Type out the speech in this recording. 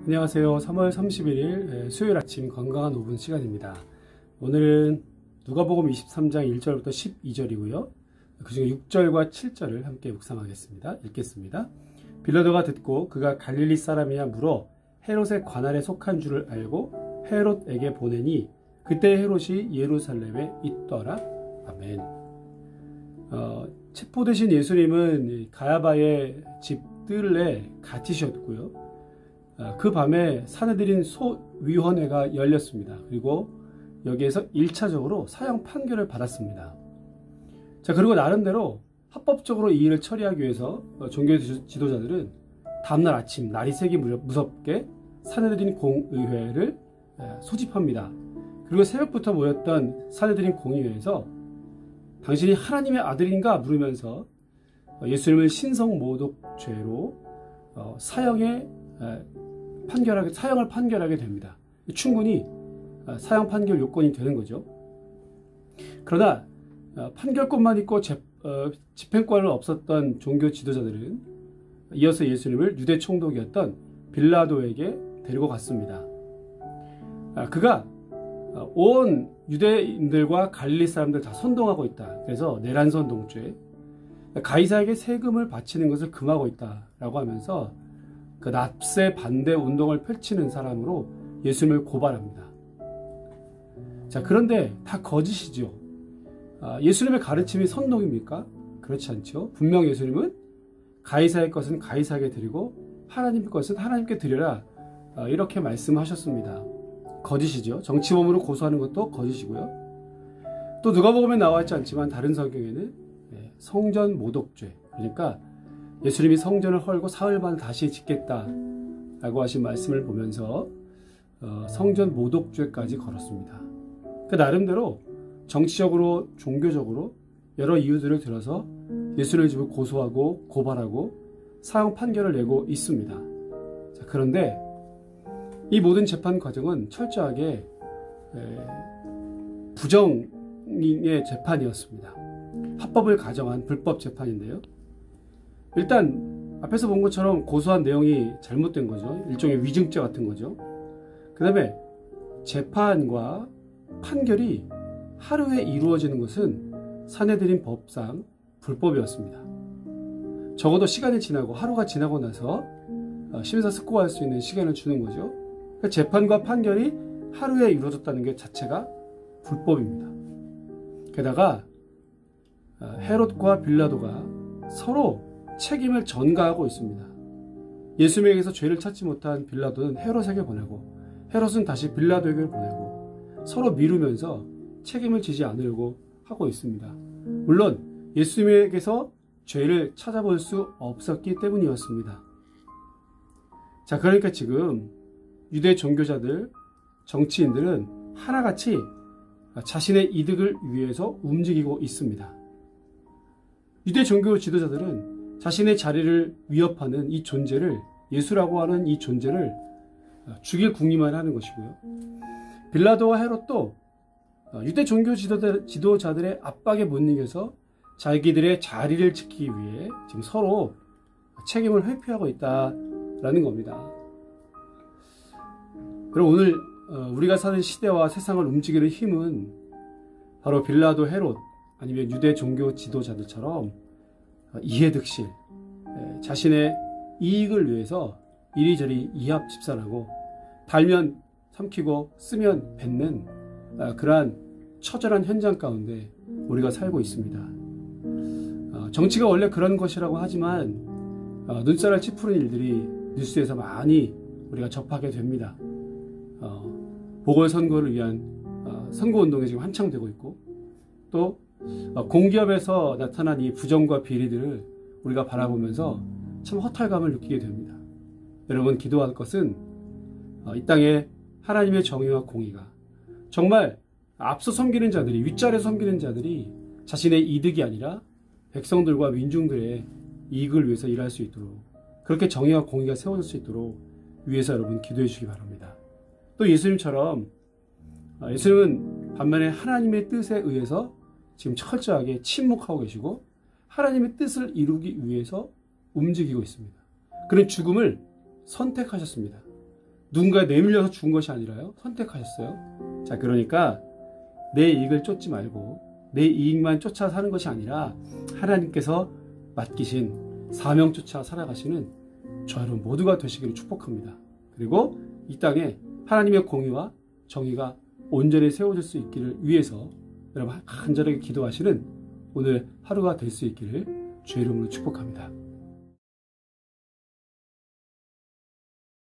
안녕하세요. 3월 31일 수요일 아침 건강한 5분 시간입니다. 오늘은 누가복음 23장 1절부터 12절이고요. 그중에 6절과 7절을 함께 묵상하겠습니다. 읽겠습니다. 빌라도가 듣고 그가 갈릴리 사람이냐 물어 헤롯의 관할에 속한 줄을 알고 헤롯에게 보내니 그때 헤롯이 예루살렘에 있더라. 아멘. 체포되신 예수님은 가야바의 집 뜰에 갇히셨고요. 그 밤에 사내들인 소위원회가 열렸습니다. 그리고 여기에서 1차적으로 사형 판결을 받았습니다. 자, 그리고 나름대로 합법적으로 이 일을 처리하기 위해서 종교 지도자들은 다음날 아침 날이 새기 무섭게 사내들인 공의회를 소집합니다. 그리고 새벽부터 모였던 사내들인 공의회에서 당신이 하나님의 아들인가 물으면서 예수님을 신성모독죄로 사형을 판결하게 됩니다. 충분히 사형 판결 요건이 되는 거죠. 그러나 판결권만 있고 집행권은 없었던 종교 지도자들은 이어서 예수님을 유대 총독이었던 빌라도에게 데리고 갔습니다. 그가 온 유대인들과 갈릴리 사람들 다 선동하고 있다. 그래서 내란선동죄, 가이사에게 세금을 바치는 것을 금하고 있다라고 하면서 그 납세 반대 운동을 펼치는 사람으로 예수님을 고발합니다. 자, 그런데 다 거짓이죠. 예수님의 가르침이 선동입니까? 그렇지 않죠. 분명 예수님은 가이사의 것은 가이사에게 드리고 하나님의 것은 하나님께 드려라, 이렇게 말씀하셨습니다. 거짓이죠. 정치범으로 고소하는 것도 거짓이고요. 또 누가복음에 나와 있지 않지만 다른 성경에는 성전 모독죄, 그러니까 예수님이 성전을 헐고 사흘 반 다시 짓겠다라고 하신 말씀을 보면서 성전 모독죄까지 걸었습니다. 그 나름대로 정치적으로 종교적으로 여러 이유들을 들어서 예수님을 지금 고소하고 고발하고 사형 판결을 내고 있습니다. 자, 그런데 이 모든 재판 과정은 철저하게 부정의 재판이었습니다. 합법을 가정한 불법 재판인데요. 일단 앞에서 본 것처럼 고소한 내용이 잘못된 거죠. 일종의 위증죄 같은 거죠. 그 다음에 재판과 판결이 하루에 이루어지는 것은 사내들인 법상 불법이었습니다. 적어도 시간이 지나고 하루가 지나고 나서 심사숙고할 수 있는 시간을 주는 거죠. 그러니까 재판과 판결이 하루에 이루어졌다는 게 자체가 불법입니다. 게다가 헤롯과 빌라도가 서로 책임을 전가하고 있습니다. 예수님에게서 죄를 찾지 못한 빌라도는 헤롯에게 보내고 헤롯은 다시 빌라도에게 보내고 서로 미루면서 책임을 지지 않으려고 하고 있습니다. 물론 예수님에게서 죄를 찾아볼 수 없었기 때문이었습니다. 자, 그러니까 지금 유대 종교자들, 정치인들은 하나같이 자신의 이득을 위해서 움직이고 있습니다. 유대 종교 지도자들은 자신의 자리를 위협하는 이 존재를, 예수라고 하는 이 존재를 죽일 궁리만 하는 것이고요. 빌라도와 헤롯도 유대 종교 지도자들의 압박에 못 이겨서 자기들의 자리를 지키기 위해 지금 서로 책임을 회피하고 있다라는 겁니다. 그럼 오늘 우리가 사는 시대와 세상을 움직이는 힘은 바로 빌라도, 헤롯, 아니면 유대 종교 지도자들처럼 이해득실, 자신의 이익을 위해서 이리저리 이합집산하고 달면 삼키고 쓰면 뱉는 그러한 처절한 현장 가운데 우리가 살고 있습니다. 정치가 원래 그런 것이라고 하지만 눈살을 찌푸는 일들이 뉴스에서 많이 우리가 접하게 됩니다. 보궐선거를 위한 선거운동이 지금 한창 되고 있고, 또 공기업에서 나타난 이 부정과 비리들을 우리가 바라보면서 참 허탈감을 느끼게 됩니다. 여러분, 기도할 것은 이 땅에 하나님의 정의와 공의가 정말 앞서 섬기는 자들이, 윗자리에 섬기는 자들이 자신의 이득이 아니라 백성들과 민중들의 이익을 위해서 일할 수 있도록, 그렇게 정의와 공의가 세워질 수 있도록 위해서 여러분 기도해 주시기 바랍니다. 또 예수님처럼 예수님은 반면에 하나님의 뜻에 의해서 지금 철저하게 침묵하고 계시고 하나님의 뜻을 이루기 위해서 움직이고 있습니다. 그런 죽음을 선택하셨습니다. 누군가에 내밀려서 죽은 것이 아니라요. 선택하셨어요. 자, 그러니까 내 이익을 쫓지 말고 내 이익만 쫓아 사는 것이 아니라 하나님께서 맡기신 사명 쫓아 살아가시는 저 여러분 모두가 되시기를 축복합니다. 그리고 이 땅에 하나님의 공의와 정의가 온전히 세워질 수 있기를 위해서 여러분 간절하게 기도하시는 오늘 하루가 될 수 있기를 주의 이름으로 축복합니다.